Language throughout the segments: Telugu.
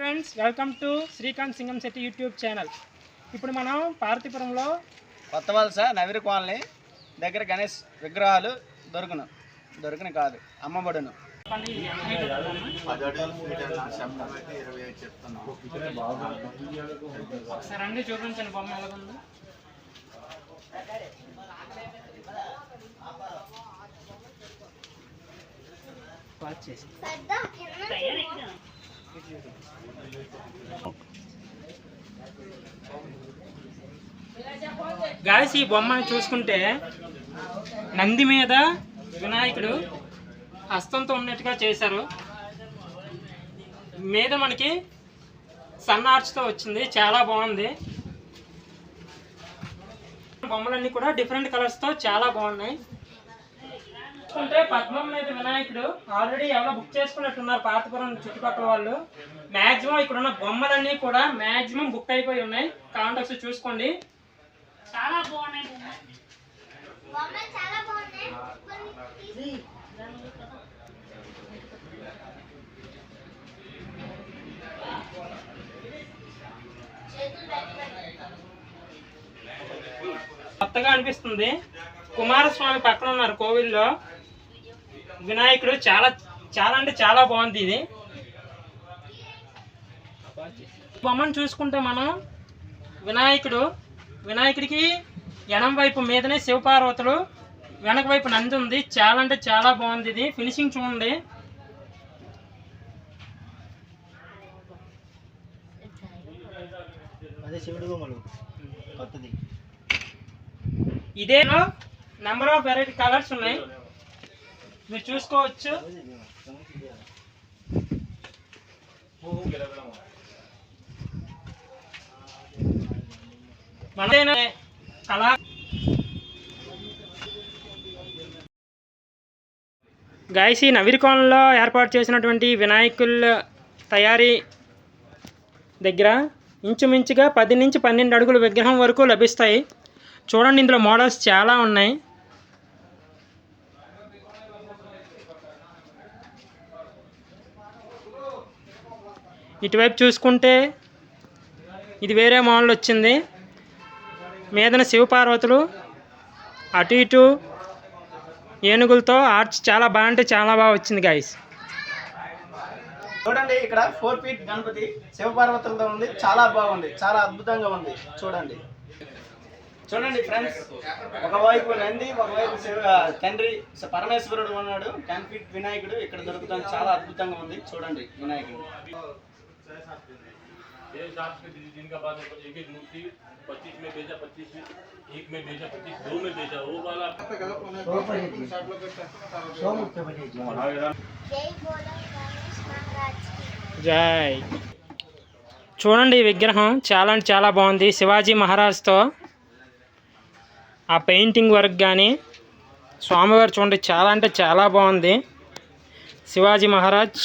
Friends, welcome to Srikanth Singam Shetty YouTube channel. ఇప్పుడు మనం పార్వతీపురంలో కొత్త వలస నవిరి కాలనీ దగ్గర గణేష్ విగ్రహాలు దొరుకును కాదు అమ్మబడును. ఒకసారి అన్నీ చూపించండి, బొమ్మ ఎలాగుందో. గాయస్, ఈ బొమ్మను చూసుకుంటే నంది మీద వినాయకుడు హస్తంతో ఉన్నట్టుగా చేశారు. మీద మనకి సన్ ఆర్చ్తో వచ్చింది, చాలా బాగుంది. బొమ్మలన్నీ కూడా డిఫరెంట్ కలర్స్తో చాలా బాగున్నాయి. చూసుకుంటే పద్మం మీద వినాయకుడు ఆల్రెడీ ఎవరో బుక్ చేసుకున్నట్టున్నారు పార్వతీపురం చుట్టుపక్కల వాళ్ళు. మ్యాక్సిమం ఇక్కడ ఉన్న బొమ్మలన్నీ కూడా మ్యాక్సిమం బుక్ అయిపోయి ఉన్నాయి. కాంటాక్ట్స్ చూసుకోండి, చాలా బాగున్నాయి. కొత్తగా అనిపిస్తుంది. కుమారస్వామి పక్కన ఉన్నారు కోవిల్లో. వినాయకుడు చాలా చాలా అంటే చాలా బాగుంది. ఇది బొమ్మను చూసుకుంటే మనం వినాయకుడికి ఎడం వైపు మీదనే శివపార్వతులు, వెనక వైపు నంది ఉంది. చాలా అంటే చాలా బాగుంది. ఇది ఫినిషింగ్ చూడండి. ఇదే నెంబర్ ఆఫ్ వెరైటీ కలర్స్ ఉన్నాయి, మీరు చూసుకోవచ్చు. గాయస్, ఈ నవిరికోణంలో ఏర్పాటు చేసినటువంటి వినాయకుల తయారీ దగ్గర ఇంచుమించుగా 10 నుంచి 12 అడుగుల విగ్రహం వరకు లభిస్తాయి. చూడండి, ఇందులో మోడల్స్ చాలా ఉన్నాయి. ఇటువైపు చూసుకుంటే ఇది వేరే మోడల్ వచ్చింది. మీదన శివపార్వతులు, అటు ఇటు ఏనుగులతో ఆర్చ్ చాలా బాగుంటే చాలా బాగా వచ్చింది గాయస్. చూడండి, ఇక్కడ 4 ఫీట్ గణపతి శివపార్వతులతో ఉంది. చాలా బాగుంది, చాలా అద్భుతంగా ఉంది. చూడండి ఫ్రెండ్స్, ఒకవైపు నంది, ఒకవైపు తండ్రి పరమేశ్వరుడు ఉన్నాడు. 10 ఫీట్ వినాయకుడు ఇక్కడ దొరుకుతాం. చాలా అద్భుతంగా ఉంది. చూడండి వినాయకుడు. జై. చూడండి, ఈ విగ్రహం చాలా అంటే చాలా బాగుంది. శివాజీ మహారాజ్తో ఆ పెయింటింగ్ వర్క్ కానీ స్వామివారు చూడండి చాలా అంటే చాలా బాగుంది. శివాజీ మహారాజ్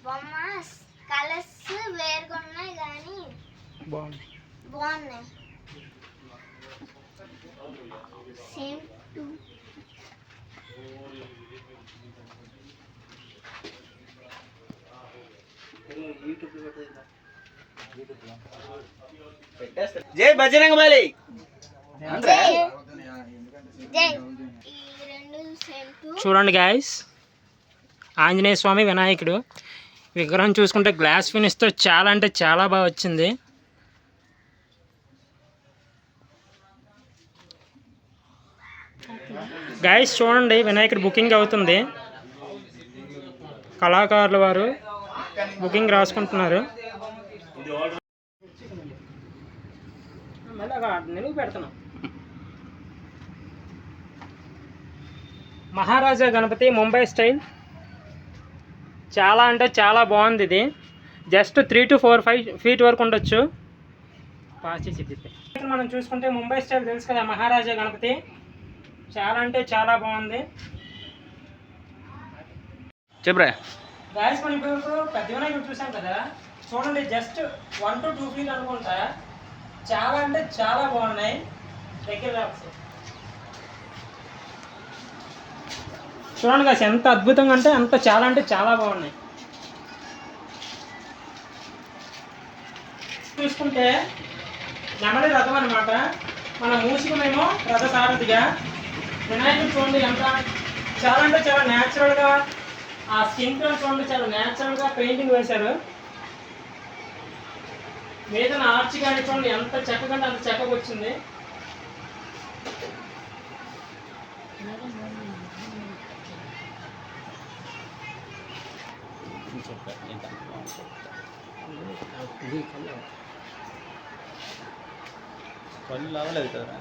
బొమ్మ కలర్స్ వేరుగా ఉన్నాయి కానీ బాగున్నాయి. సేమ్ టు జై బజరంగ బలి. చూడండి గాయస్, ఆంజనేయ స్వామి వినాయకుడు విగ్రహం చూసుకుంటే గ్లాస్ ఫినిష్తో చాలా అంటే చాలా బాగా వచ్చింది. గాయస్ చూడండి, వినాయకుడు బుకింగ్ అవుతుంది. కళాకారుల వారు బుకింగ్ రాసుకుంటున్నారు. నిలుగు పెడుతున్నాం. మహారాజా గణపతి ముంబై స్టైల్ చాలా అంటే చాలా బాగుంది. ఇది జస్ట్ 3 to 4 ఫీట్ వరకు ఉండొచ్చు. మనం చూసుకుంటే ముంబై స్టైల్ తెలుసు కదా, మహారాజా గణపతి చాలా అంటే చాలా బాగుంది. చెప్పరా గాయస్, మనం ఇప్పుడు పెద్ద వినాయకుడు చూసాం కదా, చూడండి జస్ట్ 1 to 2 ఫీట్ అనుకుంటా. చాలా అంటే చాలా బాగున్నాయి. దగ్గర చూడండి guys, ఎంత అద్భుతంగా అంటే చాలా బాగున్నాయి. చూసుకుంటే నెమలి రథం అనమాట. మన మూసికమేమో రథ సారథిగా, వినాయకుడు చూడండి చాలా న్యాచురల్గా ఆ స్కిన్ టోన్ చూడండి, చాలా న్యాచురల్గా పెయింటింగ్ వేశారు. మీద ఆర్చ్ కానీ చూడండి ఎంత చక్కగా అంత చక్కగా వచ్చింది. కళ్ళు అవ్వలేదు కదా.